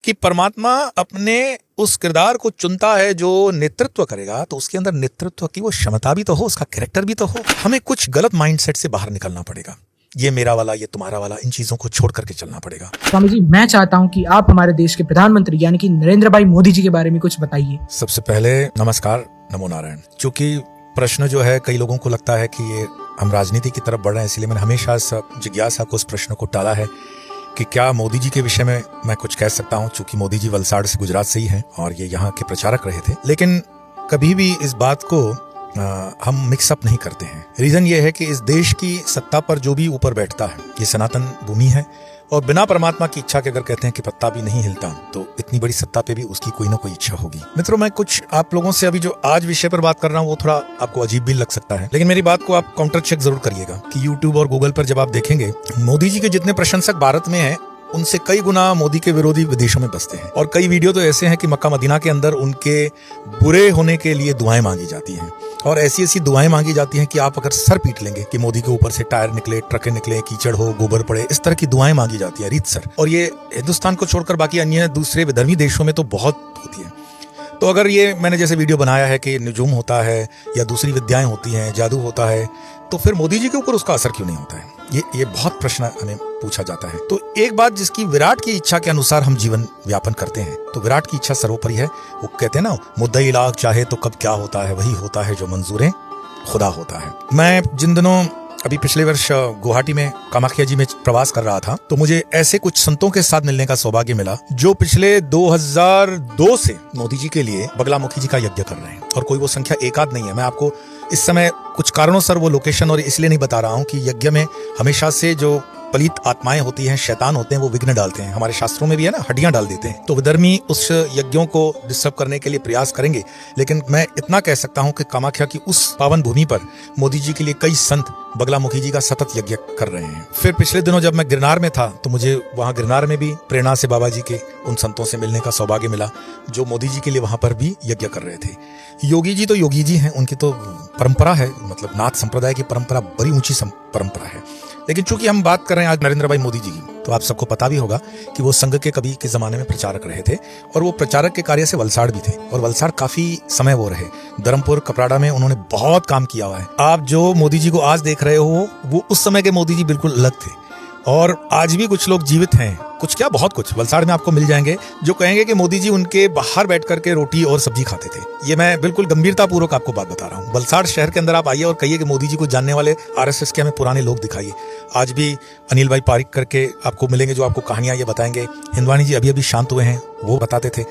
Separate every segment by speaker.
Speaker 1: कि परमात्मा अपने उस किरदार को चुनता है जो नेतृत्व करेगा, तो उसके अंदर नेतृत्व की वो क्षमता भी तो हो, उसका कैरेक्टर भी तो हो। हमें कुछ गलत माइंडसेट से बाहर निकलना पड़ेगा। ये मेरा वाला, ये तुम्हारा वाला, इन चीजों को छोड़ करके चलना पड़ेगा।
Speaker 2: स्वामी जी, मैं चाहता हूं कि आप हमारे देश के प्रधानमंत्री यानी कि नरेंद्र भाई मोदी जी के बारे में कुछ बताइए।
Speaker 1: सबसे पहले नमस्कार, नमो नारायण। क्योंकि प्रश्न जो है, कई लोगों को लगता है कि ये हम राजनीति की तरफ बढ़ रहे हैं, इसलिए मैंने हमेशा जिज्ञासा को उस प्रश्न को टाला है कि क्या मोदी जी के विषय में मैं कुछ कह सकता हूं, चूंकि मोदी जी वलसाड़ से, गुजरात से ही हैं और ये यहाँ के प्रचारक रहे थे। लेकिन कभी भी इस बात को हम मिक्सअप नहीं करते हैं। रीजन ये है कि इस देश की सत्ता पर जो भी ऊपर बैठता है, ये सनातन भूमि है और बिना परमात्मा की इच्छा के अगर कहते हैं कि पत्ता भी नहीं हिलता, तो इतनी बड़ी सत्ता पे भी उसकी कोई ना कोई इच्छा होगी। मित्रों, मैं कुछ आप लोगों से अभी जो आज विषय पर बात कर रहा हूँ वो थोड़ा आपको अजीब भी लग सकता है, लेकिन मेरी बात को आप काउंटर चेक जरूर करिएगा कि यूट्यूब और गूगल पर जब आप देखेंगे, मोदी जी के जितने प्रशंसक भारत में हैं, उनसे कई गुना मोदी के विरोधी विदेशों में बसते हैं। और कई वीडियो तो ऐसे हैं कि मक्का मदीना के अंदर उनके बुरे होने के लिए दुआएं मांगी जाती हैं और ऐसी ऐसी दुआएं मांगी जाती हैं कि आप अगर सर पीट लेंगे कि मोदी के ऊपर से टायर निकले, ट्रकें निकले, कीचड़ हो, गोबर पड़े, इस तरह की दुआएं मांगी जाती है रीतसर। और ये हिंदुस्तान को छोड़कर बाकी अन्य दूसरे विधर्मी देशों में तो बहुत होती है। तो अगर ये मैंने जैसे वीडियो बनाया है कि निजुम होता है या दूसरी विद्याएं होती हैं, जादू होता है, तो फिर मोदी जी के ऊपर उसका असर क्यों नहीं होता है? ये बहुत प्रश्न हमें पूछा जाता है। तो एक बात, जिसकी विराट की इच्छा के अनुसार हम जीवन व्यापन करते हैं, तो विराट की इच्छा सर्वोपरि है। वो कहते हैं ना, मुद्दई लाख चाहे तो कब क्या होता है, वही होता है जो मंजूर खुदा होता है। मैं जिन दिनों अभी पिछले वर्ष गुवाहाटी में कामाख्या जी में प्रवास कर रहा था, तो मुझे ऐसे कुछ संतों के साथ मिलने का सौभाग्य मिला जो पिछले 2002 से मोदी जी के लिए बगलामुखी जी का यज्ञ कर रहे हैं। और कोई वो संख्या एक आध नहीं है। मैं आपको इस समय कुछ कारणों से वो लोकेशन और इसलिए नहीं बता रहा हूं कि यज्ञ में हमेशा से जो पलित आत्माएं होती हैं, शैतान होते हैं, वो विघ्न डालते हैं। हमारे शास्त्रों में भी है ना, हड्डियां डाल देते हैं। तो विधर्मी उस यज्ञों को डिस्टर्ब करने के लिए प्रयास करेंगे। लेकिन मैं इतना कह सकता हूं कि कामाख्या की उस पावन भूमि पर मोदी जी के लिए कई संत बगलामुखी जी का सतत यज्ञ कर रहे हैं। फिर पिछले दिनों जब मैं गिरनार में था, तो मुझे वहां गिरनार में भी प्रेरणा से बाबा जी के उन संतों से मिलने का सौभाग्य मिला जो मोदी जी के लिए वहां पर भी यज्ञ कर रहे थे। योगी जी तो योगी जी हैं, उनकी तो परंपरा है, मतलब नाथ संप्रदाय की परंपरा बड़ी ऊंची परंपरा है। लेकिन चूंकि हम बात कर रहे हैं आज नरेंद्र भाई मोदी जी की, तो आप सबको पता भी होगा कि वो संघ के कभी के जमाने में प्रचारक रहे थे और वो प्रचारक के कार्य से वलसाड़ भी थे और वलसाड़ काफी समय वो रहे। धर्मपुर कपराड़ा में उन्होंने बहुत काम किया हुआ है। आप जो मोदी जी को आज देख रहे हो, वो उस समय के मोदी जी बिल्कुल अलग थे और आज भी कुछ लोग जीवित हैं, कुछ क्या बहुत कुछ वलसाड़ में आपको मिल जाएंगे जो कहेंगे कि मोदी जी उनके बाहर बैठ करके रोटी और सब्जी खाते थे। ये मैं बिल्कुल गंभीरता पूर्वक आपको बात बता रहा हूँ। वलसाड़ शहर के अंदर आप आइए और कहिए कि मोदी जी को जानने वाले आरएसएस के हमें पुराने लोग दिखाइए। आज भी अनिल भाई पारिक करके आपको मिलेंगे जो आपको कहानियां ये बताएंगे। हिंदवानी जी अभी शांत हुए हैं, वो बताते थे।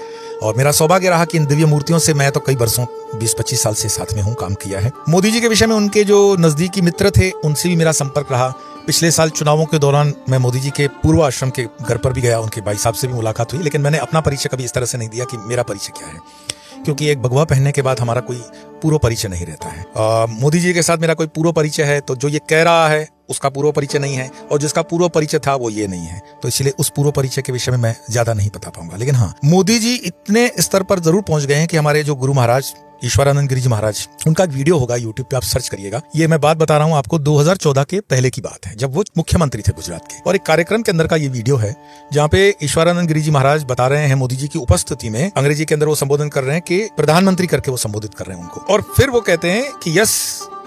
Speaker 1: और मेरा सौभाग्य रहा कि इन दिव्य मूर्तियों से मैं तो कई वर्षों 20-25 साल से साथ में हूँ, काम किया है। मोदी जी के विषय में उनके जो नजदीकी मित्र थे उनसे भी मेरा संपर्क रहा। पिछले साल चुनावों के दौरान मैं मोदी जी के पूर्व आश्रम के घर पर भी गया, उनके भाई साहब से भी मुलाकात हुई। लेकिन मैंने अपना परिचय कभी इस तरह से नहीं दिया कि मेरा परिचय क्या है, क्योंकि एक भगवा पहनने के बाद हमारा कोई पूर्व परिचय नहीं रहता है। मोदी जी के साथ मेरा कोई पूर्व परिचय है तो जो ये कह रहा है उसका पूर्व परिचय नहीं है, और जिसका पूर्व परिचय था वो ये नहीं है, तो इसलिए उस पूर्व परिचय के विषय में मैं ज्यादा नहीं बता पाऊंगा। लेकिन हाँ, मोदी जी इतने स्तर पर जरूर पहुंच गए हैं कि हमारे जो गुरु महाराज ईश्वरानंद गिरी जी महाराज, उनका एक वीडियो होगा यूट्यूब पे, आप सर्च करिएगा। ये मैं बात बता रहा हूँ आपको 2014 के पहले की बात है, जब वो मुख्यमंत्री थे गुजरात के, और एक कार्यक्रम के अंदर का ये वीडियो है जहाँ पे ईश्वरानंद गिरी जी महाराज बता रहे हैं मोदी जी की उपस्थिति में, अंग्रेजी के अंदर वो संबोधन कर रहे हैं कि प्रधानमंत्री करके वो संबोधित कर रहे हैं उनको। और फिर वो कहते हैं कि यस,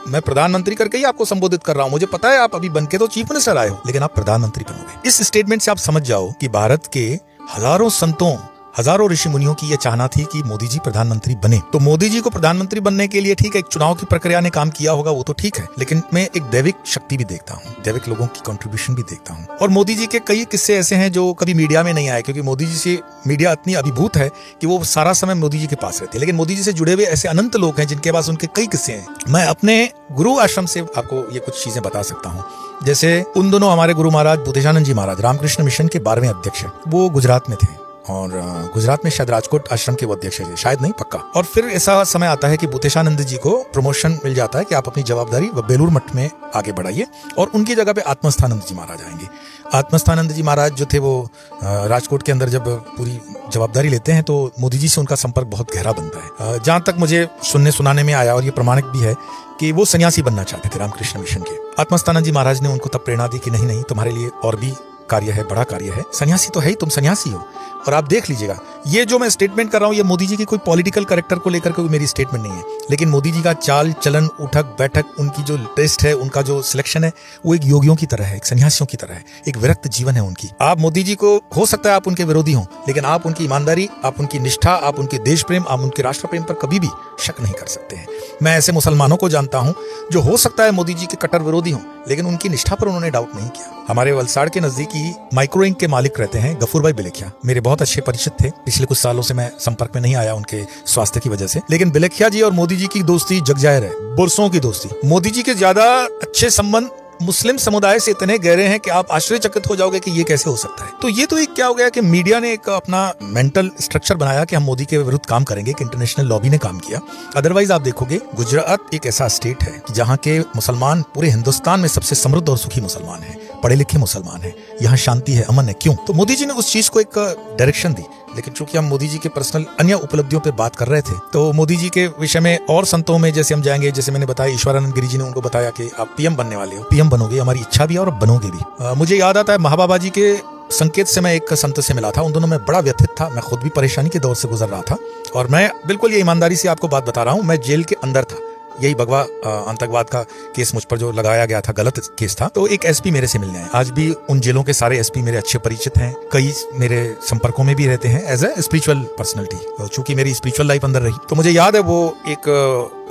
Speaker 1: मैं प्रधानमंत्री करके ही आपको संबोधित कर रहा हूं, मुझे पता है आप अभी बनके तो चीफ मिनिस्टर आए हो, लेकिन आप प्रधानमंत्री बनोगे। इस स्टेटमेंट से आप समझ जाओ कि भारत के हजारों संतों, हजारों ऋषि मुनियों की यह चाहना थी कि मोदी जी प्रधानमंत्री बने। तो मोदी जी को प्रधानमंत्री बनने के लिए ठीक है, एक चुनाव की प्रक्रिया ने काम किया होगा, वो तो ठीक है, लेकिन मैं एक दैविक शक्ति भी देखता हूँ, दैविक लोगों की कंट्रीब्यूशन भी देखता हूँ। और मोदी जी के कई किस्से ऐसे हैं जो कभी मीडिया में नहीं आए, क्योंकि मोदी जी से मीडिया इतनी अभिभूत है कि वो सारा समय मोदी जी के पास रहती है। लेकिन मोदी जी से जुड़े हुए ऐसे अनंत लोग हैं जिनके पास उनके कई किस्से हैं। मैं अपने गुरु आश्रम से आपको ये कुछ चीजें बता सकता हूँ। जैसे उन दोनों हमारे गुरु महाराज बुद्धेशानंद जी महाराज रामकृष्ण मिशन के 12वें अध्यक्ष हैं, वो गुजरात में थे और गुजरात में शायद राजकोट आश्रम के वो अध्यक्ष थे, शायद नहीं, पक्का। और फिर ऐसा समय आता है कि बुद्धेशानंद जी को प्रमोशन मिल जाता है कि आप अपनी जवाबदारी बेलूर मठ में आगे बढ़ाइए, और उनकी जगह पे आत्मस्थानंद जी महाराज आएंगे। आत्मस्थानंद जी महाराज जो थे वो राजकोट के अंदर जब पूरी जवाबदारी लेते हैं तो मोदी जी से उनका संपर्क बहुत गहरा बनता है। जहां तक मुझे सुनाने में आया, और ये प्रमाणिक भी है, कि वो सन्यासी बनना चाहते थे रामकृष्ण मिशन के। आत्मस्थानंद जी महाराज ने उनको तब प्रेरणा दी कि नहीं नहीं, तुम्हारे लिए और भी कार्य है, बड़ा कार्य है, सन्यासी तो है ही, तुम सन्यासी हो, और आप देख लीजिएगा, ये जो मैं स्टेटमेंट कर रहा हूँ ये मोदी जी की कोई पॉलिटिकल कैरेक्टर को लेकर कोई मेरी स्टेटमेंट नहीं है, लेकिन मोदी जी का चाल चलन, उठक बैठक, उनकी जो टेस्ट है, उनका जो सिलेक्शन है, वो एक योगियों की तरह है, एक सन्यासियों की तरह है, एक विरक्त जीवन है उनकी। आप मोदी जी को, हो सकता है आप उनके विरोधी हों, लेकिन आप उनकी ईमानदारी, आप उनकी निष्ठा, आप उनके देश प्रेम, आप उनके राष्ट्र प्रेम पर कभी भी शक नहीं कर सकते हैं। मैं ऐसे मुसलमानों को जानता हूं जो हो सकता है मोदी जी के कट्टर विरोधी हों, लेकिन उनकी निष्ठा पर उन्होंने डाउट नहीं किया। हमारे वलसाड़ के नजदीक ही माइक्रोइंक के मालिक रहते हैं गफूर भाई बिलेखिया, मेरे बहुत अच्छे परिचित थे। पिछले कुछ सालों से मैं संपर्क में नहीं आया उनके स्वास्थ्य की वजह से, लेकिन बिलेखिया जी और मोदी जी की दोस्ती जग जाहिर है, बरसों की दोस्ती। मोदी जी के ज्यादा अच्छे संबंध मुस्लिम समुदाय से इतने गहरे हैं कि आप आश्चर्यचकित हो जाओगे कि ये कैसे हो सकता है। तो ये तो एक क्या हो गया कि मीडिया ने एक अपना मेंटल स्ट्रक्चर बनाया कि हम मोदी के विरुद्ध काम करेंगे, कि इंटरनेशनल लॉबी ने काम किया। अदरवाइज आप देखोगे गुजरात एक ऐसा स्टेट है जहाँ के मुसलमान पूरे हिंदुस्तान में सबसे समृद्ध और सुखी मुसलमान है, पढ़े लिखे मुसलमान है, यहाँ शांति है, अमन है। क्यों? तो मोदी जी ने उस चीज को एक डायरेक्शन दी। लेकिन चूंकि हम मोदी जी के पर्सनल अन्य उपलब्धियों पे बात कर रहे थे, तो मोदी जी के विषय में और संतों में जैसे हम जाएंगे, जैसे मैंने बताया ईश्वरानंद गिरी जी ने उनको बताया कि आप पीएम बनने वाले हो, पीएम बनोगे, हमारी इच्छा भी है और बनोगे भी। मुझे याद आता है महाबाबा जी के संकेत से मैं एक संत से मिला था, उन दोनों में बड़ा व्यथित था, मैं खुद भी परेशानी के दौर से गुजर रहा था, और मैं बिल्कुल ये ईमानदारी से आपको बात बता रहा हूँ, मैं जेल के अंदर था। यही भगवा आतंकवाद का केस मुझ पर जो लगाया गया था, गलत केस था। तो एक एसपी मेरे से मिलने आए। आज भी उन जेलों के सारे एसपी मेरे अच्छे परिचित हैं, कई मेरे संपर्कों में भी रहते हैं एज ए स्पिरिचुअल पर्सनैलिटी। चूंकि मेरी स्पिरिचुअल लाइफ अंदर रही, तो मुझे याद है वो एक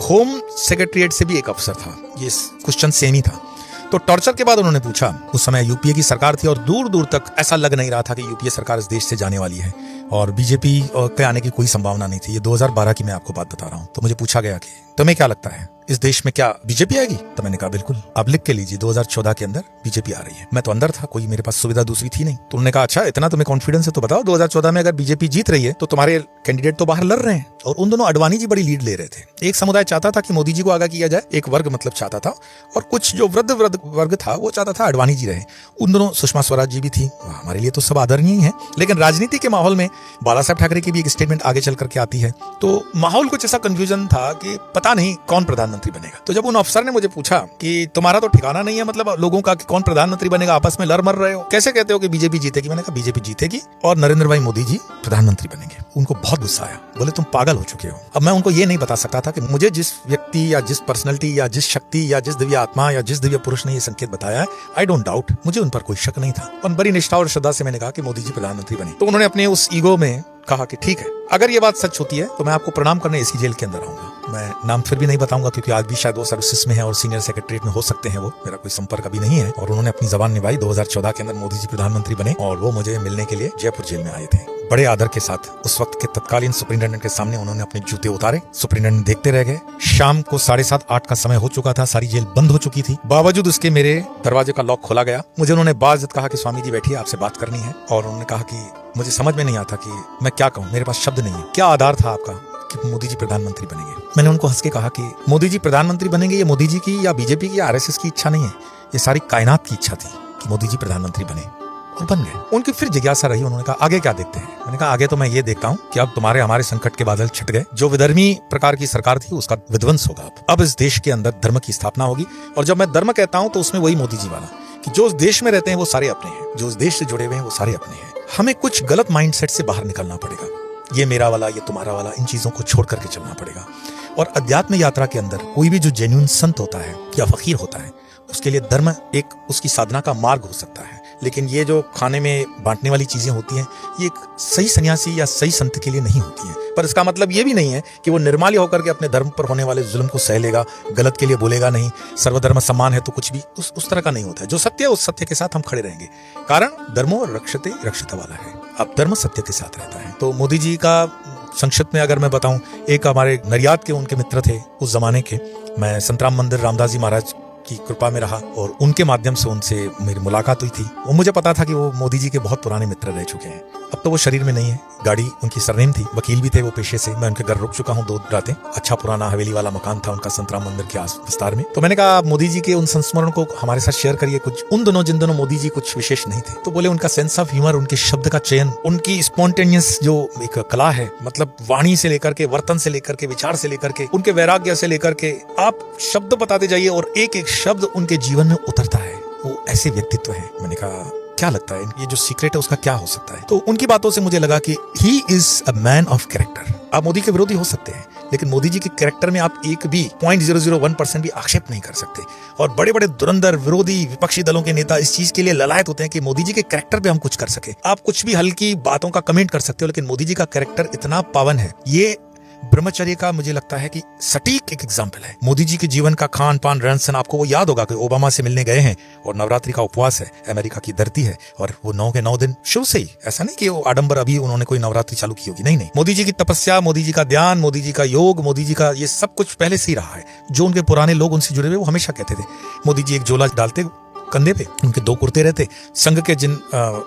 Speaker 1: होम सेक्रेटरीट से भी एक अफसर था, ये क्वेश्चन सेम ही था। तो टॉर्चर के बाद उन्होंने पूछा, उस समय यूपीए की सरकार थी और दूर दूर तक ऐसा लग नहीं रहा था कि यूपीए सरकार इस देश से जाने वाली है, और बीजेपी के आने की कोई संभावना नहीं थी। ये 2012 की मैं आपको बात बता रहा हूँ। तो मुझे पूछा गया कि तुम्हें क्या लगता है इस देश में क्या बीजेपी आएगी? तो मैंने कहा बिल्कुल, आप लिख के लीजिए 2014 के अंदर बीजेपी आ रही है। मैं तो अंदर था, कोई मेरे पास सुविधा दूसरी थी नहीं। तो उन्होंने कहा अच्छा इतना तुम्हें कॉन्फिडेंस है तो बताओ 2014 में अगर बीजेपी जीत रही है तो तुम्हारे कैंडिडेट तो बाहर लड़ रहे हैं। और उन दोनों अडवाणी जी बड़ी लीड ले रहे थे। एक समुदाय चाहता था कि मोदी जी को आगा किया जाए, एक वर्ग मतलब चाहता था, और कुछ जो वृद्ध वर्ग था वो चाहता था अडवाणी जी रहे। उन दोनों, सुषमा स्वराज जी भी थी, हमारे लिए तो सब आदरणीय है, लेकिन राजनीति के माहौल में बाला साहब ठाकरे की भी एक स्टेटमेंट आगे चल करके आती है। तो माहौल कुछ ऐसा कंफ्यूजन था कि पता नहीं कौन प्रधानमंत्री बनेगा। तो जब उन अफसर ने मुझे पूछा कि तुम्हारा तो ठिकाना नहीं है, मतलब लोगों का कि कौन प्रधानमंत्री बनेगा, आपस में लड़ मर रहे हो, कैसे कहते हो कि बीजेपी जीतेगी? मैंने कहा बीजेपी जीतेगी और नरेंद्र भाई मोदी जी प्रधानमंत्री बनेंगे। उनको बहुत गुस्सा आया, बोले तुम पागल हो चुके हो। अब मैं उनको ये नहीं बता सकता था कि मुझे जिस व्यक्ति या जिस पर्सनैलिटी या जिस शक्ति या जिस दिव्य आत्मा या जिस दिव्य पुरुष ने ये संकेत बताया है, आई डोंट डाउट, मुझे उन पर कोई शक नहीं था। और बड़ी निष्ठा और श्रद्धा से मैंने कहा कि मोदी जी प्रधानमंत्री बने। तो उन्होंने अपने उस ईगो में कहा कि ठीक है, अगर ये बात सच होती है तो मैं आपको प्रणाम करने इसी जेल के अंदर आऊंगा। मैं नाम फिर भी नहीं बताऊंगा क्योंकि आज भी शायद वो सर्विसेज में है और सीनियर सेक्रेटरीट में हो सकते हैं, वो मेरा कोई संपर्क अभी नहीं है। और उन्होंने अपनी जबान निभाई, 2014 के अंदर मोदी जी प्रधानमंत्री बने और वो मुझे मिलने के लिए जयपुर जेल में आए थे। बड़े आदर के साथ उस वक्त के तत्कालीन सुपरिटेंडेंट के सामने उन्होंने अपने जूते उतारे। सुपरिटेंडेंट देखते रह गए। शाम को 7:30-8 का समय हो चुका था, सारी जेल बंद हो चुकी थी। बावजूद उसके मेरे दरवाजे का लॉक खोला गया। मुझे उन्होंने बाइज्जत कहा कि स्वामी जी बैठिए, आपसे बात करनी है। और उन्होंने कहा कि मुझे समझ में नहीं आता कि मैं क्या कहूँ, मेरे पास शब्द नहीं है, क्या आधार था आपका कि मोदी जी प्रधानमंत्री बनेंगे? मैंने उनको हंस के कहा कि मोदी जी प्रधानमंत्री बनेंगे ये मोदी जी की या बीजेपी की या आरएसएस की इच्छा नहीं है, ये सारी कायनात की इच्छा थी कि मोदी जी प्रधानमंत्री बने, और बन गए। उनकी फिर जिज्ञासा रही, उन्होंने कहा आगे क्या देखते हैं? मैंने कहा आगे तो मैं ये देखता हूँ कि अब तुम्हारे हमारे संकट के बादल छट गए। जो विधर्मी प्रकार की सरकार थी उसका विध्वंस होगा। अब इस देश के अंदर धर्म की स्थापना होगी। और जब मैं धर्म कहता हूँ तो उसमें वही मोदी जी वाला कि जो उस देश में रहते हैं वो सारे अपने हैं, जो उस देश से जुड़े हुए हैं वो सारे अपने हैं। हमें कुछ गलत माइंडसेट से बाहर निकलना पड़ेगा। ये मेरा वाला, ये तुम्हारा वाला, इन चीजों को छोड़ करके चलना पड़ेगा। और अध्यात्म यात्रा के अंदर कोई भी जो जेन्युइन संत होता है या फकीर होता है, उसके लिए धर्म एक उसकी साधना का मार्ग हो सकता है। लेकिन ये जो खाने में बांटने वाली चीजें होती हैं, ये एक सही सन्यासी या सही संत के लिए नहीं होती हैं। पर इसका मतलब ये भी नहीं है कि वो निर्माल्य होकर के अपने धर्म पर होने वाले जुल्म को सह लेगा, गलत के लिए बोलेगा नहीं, सर्वधर्म सम्मान है तो कुछ भी उस तरह का नहीं होता है। जो सत्य है उस सत्य के साथ हम खड़े रहेंगे। कारण धर्मो रक्षते रक्षिता वाला है। अब धर्म सत्य के साथ रहता है। तो मोदी जी का संक्षिप्त में अगर मैं बताऊं, एक हमारे नरियाद के उनके मित्र थे उस जमाने के। मैं संतराम मंदिर रामदास जी महाराज की कृपा में रहा और उनके माध्यम से उनसे मेरी मुलाकात हुई थी। वो मुझे पता था कि वो मोदी जी के बहुत पुराने मित्र रह चुके हैं। अब तो वो शरीर में नहीं है। गाड़ी उनकी सरनेम थी, वकील भी थे वो पेशे से। मैं उनके घर रुक चुका हूँ 2 रातें। अच्छा पुराना हवेली वाला मकान था उनका संतराम मंदिर के आस विस्तार में। तो मैंने कहा मोदी जी के उन संस्मरण को हमारे साथ शेयर करिए कुछ। उन दोनों जिन दोनों मोदी जी कुछ विशेष नहीं थे, तो बोले उनका सेंस ऑफ ह्यूमर, उनके शब्द का चयन, उनकी स्पॉन्टेनियस जो एक कला है, मतलब वाणी से लेकर के, वर्तन से लेकर के, विचार से लेकर के, उनके वैराग्य से लेकर के, आप शब्द बताते जाइए और एक एक शब्द उनके जीवन में उतरता है। वो ऐसे व्यक्तित्व है। मैंने कहा क्या लगता है ये जो सीक्रेट है उसका क्या हो सकता है? तो उनकी बातों से मुझे लगा कि he is a man of character. आप मोदी के विरोधी हो सकते हैं, लेकिन मोदी जी के कैरेक्टर में आप एक भी 0.001% भी आक्षेप नहीं कर सकते। और बड़े बड़े धुरंधर विरोधी विपक्षी दलों के नेता इस चीज के लिए ललायत होते हैं कि मोदी जी के कैरेक्टर पे हम कुछ कर सके। आप कुछ भी हल्की बातों का कमेंट कर सकते हो, लेकिन मोदी जी का कैरेक्टर इतना पावन है। ये ब्रह्मचर्य का मुझे लगता है कि सटीक एक एग्जाम्पल है। मोदी जी के जीवन का खान पान रहन सहन, आपको वो याद होगा कि ओबामा से मिलने गए हैं और नवरात्रि का उपवास है, अमेरिका की धरती है, और वो 9 के 9 दिन शुरू से ही, ऐसा नहीं कि वो आडंबर अभी उन्होंने कोई नवरात्रि चालू की होगी, नहीं। मोदी जी की तपस्या, मोदी जी का ध्यान, मोदी जी का योग, मोदी जी का ये सब कुछ पहले से ही रहा है। जो उनके पुराने लोग उनसे जुड़े हुए वो हमेशा कहते थे मोदी जी एक झोला डालते कंधे पे, उनके 2 कुर्ते रहते, संघ के जिन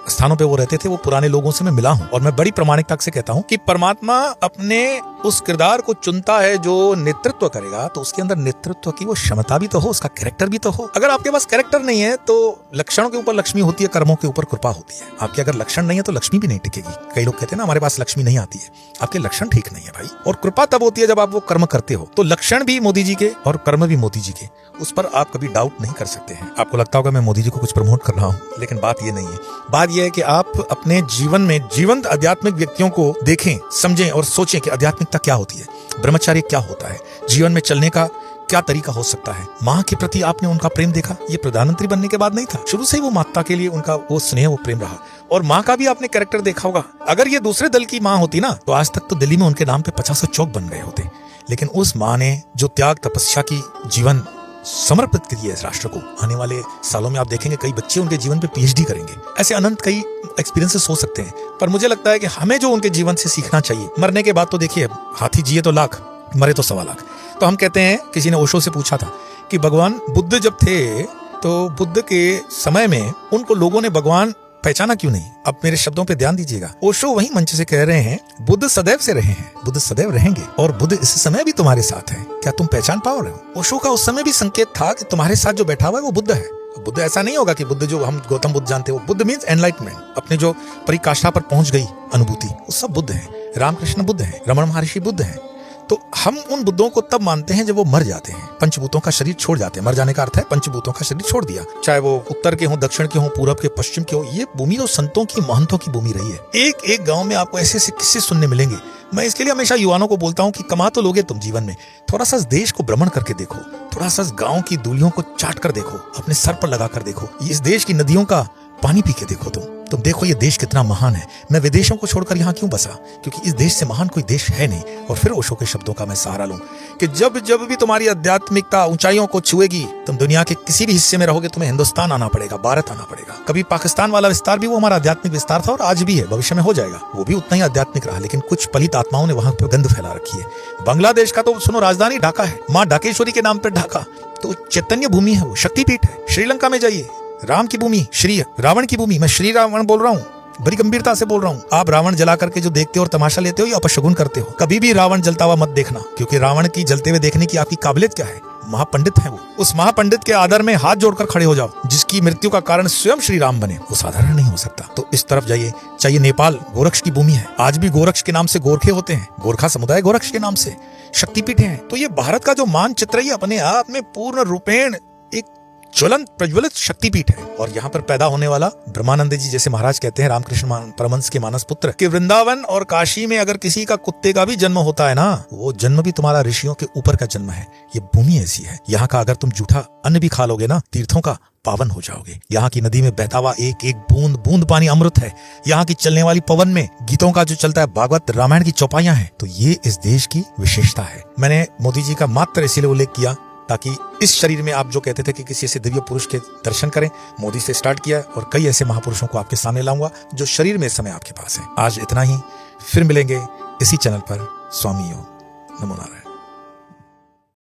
Speaker 1: स्थानों पे वो रहते थे वो पुराने लोगों से मैं मिला हूं, और मैं बड़ी प्रामाणिकता से कहता हूं कि परमात्मा अपने उस किरदार को चुनता है जो नेतृत्व करेगा, तो उसके अंदर नेतृत्व की वो क्षमता भी तो हो, उसका कैरेक्टर भी तो हो। अगर आपके पास कैरेक्टर नहीं है तो लक्षणों के ऊपर लक्ष्मी होती है, कर्मों के ऊपर कृपा होती है। आपके अगर लक्षण नहीं है तो लक्ष्मी भी नहीं टिकेगी। कई लोग कहते हैं ना हमारे पास लक्ष्मी नहीं आती है, आपके लक्षण ठीक नहीं है भाई। और कृपा तब होती है जब आप वो कर्म करते हो। तो लक्षण भी मोदी जी के और कर्म भी मोदी जी के, उस पर आप कभी डाउट नहीं कर सकते हैं। आपको लगता होगा मैं मोदी जी को कुछ प्रमोट कर रहा हूं, लेकिन बात ये नहीं है। बात यह है कि आप अपने जीवन में जीवंत आध्यात्मिक व्यक्तियों को देखें, समझें और सोचें कि आध्यात्मिकता क्या होती है, ब्रह्मचर्य क्या होता है, जीवन में चलने का क्या तरीका हो सकता है। माँ के प्रति आपने उनका प्रेम देखा, ये प्रधानमंत्री बनने के बाद नहीं था, शुरू से ही वो माता के लिए उनका वो स्नेह, वो प्रेम रहा। और माँ का भी आपने कैरेक्टर देखा होगा। अगर ये दूसरे दल की माँ होती ना तो आज तक तो दिल्ली में उनके नाम पे 50 चौक बन गए होते। लेकिन उस माँ ने जो त्याग तपस्या की जीवन समर्पित किया इस राष्ट्र को, आने वाले सालों में आप देखेंगे कई बच्चे उनके जीवन पे पीएचडी करेंगे। ऐसे अनंत कई एक्सपीरियंसेस हो सकते हैं, पर मुझे लगता है कि हमें जो उनके जीवन से सीखना चाहिए। मरने के बाद तो देखिए, हाथी जिए तो लाख, मरे तो 1.25 लाख। तो हम कहते हैं, किसी ने ओशो से पूछा था कि भगवान बुद्ध जब थे तो बुद्ध के समय में उनको लोगों ने भगवान पहचाना क्यों नहीं? अब मेरे शब्दों पे ध्यान दीजिएगा। ओशो वही मंच से कह रहे हैं, बुद्ध सदैव से रहे हैं, बुद्ध सदैव रहेंगे, और बुद्ध इस समय भी तुम्हारे साथ है। क्या तुम पहचान पाओ रहे हो? ओशो का उस समय भी संकेत था कि तुम्हारे साथ जो बैठा हुआ है वो बुद्ध है। बुद्ध ऐसा नहीं होगा कि बुद्ध जो हम गौतम बुद्ध जानते हैं, वो बुद्ध मीन्स एनलाइटमेंट, अपने जो परिकाष्ठा पर पहुंच गई अनुभूति, वो सब बुद्ध है। रामकृष्ण बुद्ध है, रमण महर्षि बुद्ध है। तो हम उन बुद्धों को तब मानते हैं जब वो मर जाते हैं, पंचभूतों का शरीर छोड़ जाते हैं। मर जाने का अर्थ है पंचभूतों का शरीर छोड़ दिया, चाहे वो उत्तर के हो, दक्षिण के हो, पूरब के, पश्चिम के हो। ये भूमि तो संतों की, महंतों की भूमि रही है। एक एक गांव में आपको ऐसे ऐसे किस्से सुनने मिलेंगे। मैं इसके लिए हमेशा युवाओं को बोलता हूँ कि कमा तो लोगे तुम जीवन में, थोड़ा सा देश को भ्रमण करके देखो, थोड़ा सा गाँव की दूरियों को चाट कर देखो, अपने सर पर लगा कर देखो, इस देश की नदियों का पानी पी के देखो। तुम देखो ये देश कितना महान है। मैं विदेशों को छोड़कर यहाँ क्यों बसा? क्योंकि इस देश से महान कोई देश है नहीं। और फिर ओशो के शब्दों का मैं सहारा लूं कि जब जब भी तुम्हारी आध्यात्मिकता ऊंचाइयों को छुएगी, तुम दुनिया के किसी भी हिस्से में रहोगे, तुम्हें हिंदुस्तान आना पड़ेगा, भारत आना पड़ेगा। कभी पाकिस्तान वाला विस्तार भी वो हमारा आध्यात्मिक विस्तार था और आज भी है, भविष्य में हो जाएगा, वो भी उतना ही आध्यात्मिक रहा। लेकिन कुछ पलित आत्माओं ने वहां पर गंध फैला रखी है। बांग्लादेश का तो सुनो राजधानी ढाका है, माँ ढाकेश्वरी के नाम पर ढाका, तो चैतन्य भूमि है, वो शक्तिपीठ है। श्रीलंका में जाइए, राम की भूमि, श्री रावण की भूमि। मैं श्री रावण बोल रहा हूँ, बड़ी गंभीरता से बोल रहा हूँ। आप रावण जला करके जो देखते हो और तमाशा लेते हो या अपशगुन करते हो, कभी भी रावण जलता हुआ मत देखना, क्योंकि रावण की जलते हुए देखने की आपकी काबिलियत क्या है? महापंडित है वो। उस महापंडित के आदर में हाथ जोड़कर खड़े हो जाओ, जिसकी मृत्यु का कारण स्वयं श्री राम बने, वो साधारण नहीं हो सकता। तो इस तरफ जाइए, चाहिए नेपाल, गोरक्ष की भूमि है। आज भी गोरक्ष के नाम से गोरखे होते हैं, गोरखा समुदाय गोरक्ष के नाम से शक्तिपीठ है। तो ये भारत का जो मानचित्र है अपने आप में पूर्ण रूपेण एक ज्वलंत प्रज्वलित शक्तिपीठ है। और यहाँ पर पैदा होने वाला ब्रह्मानंद जी, जैसे महाराज कहते हैं, रामकृष्ण परमहंस के मानस पुत्र, कि वृंदावन और काशी में अगर किसी का कुत्ते का भी जन्म होता है ना, वो जन्म भी तुम्हारा ऋषियों के ऊपर का जन्म है। ये भूमि ऐसी है, यहाँ का अगर तुम जूठा अन्न भी खा लोगे ना, तीर्थों का पावन हो जाओगे। यहाँ की नदी में बहता हुआ एक एक बूंद बूंद पानी अमृत है। यहाँ की चलने वाली पवन में गीतों का जो चलता है, भागवत रामायण की चौपाइयां हैं। तो ये इस देश की विशेषता है। मैंने मोदी जी का मात्र इसीलिए उल्लेख किया ताकि इस शरीर में आप जो कहते थे कि किसी ऐसे दिव्य पुरुष के दर्शन करें, मोदी से स्टार्ट किया और कई ऐसे महापुरुषों को आपके सामने लाऊंगा जो शरीर में इस समय आपके पास है। आज इतना ही, फिर मिलेंगे इसी चैनल पर। स्वामी योग, नमो नारायण।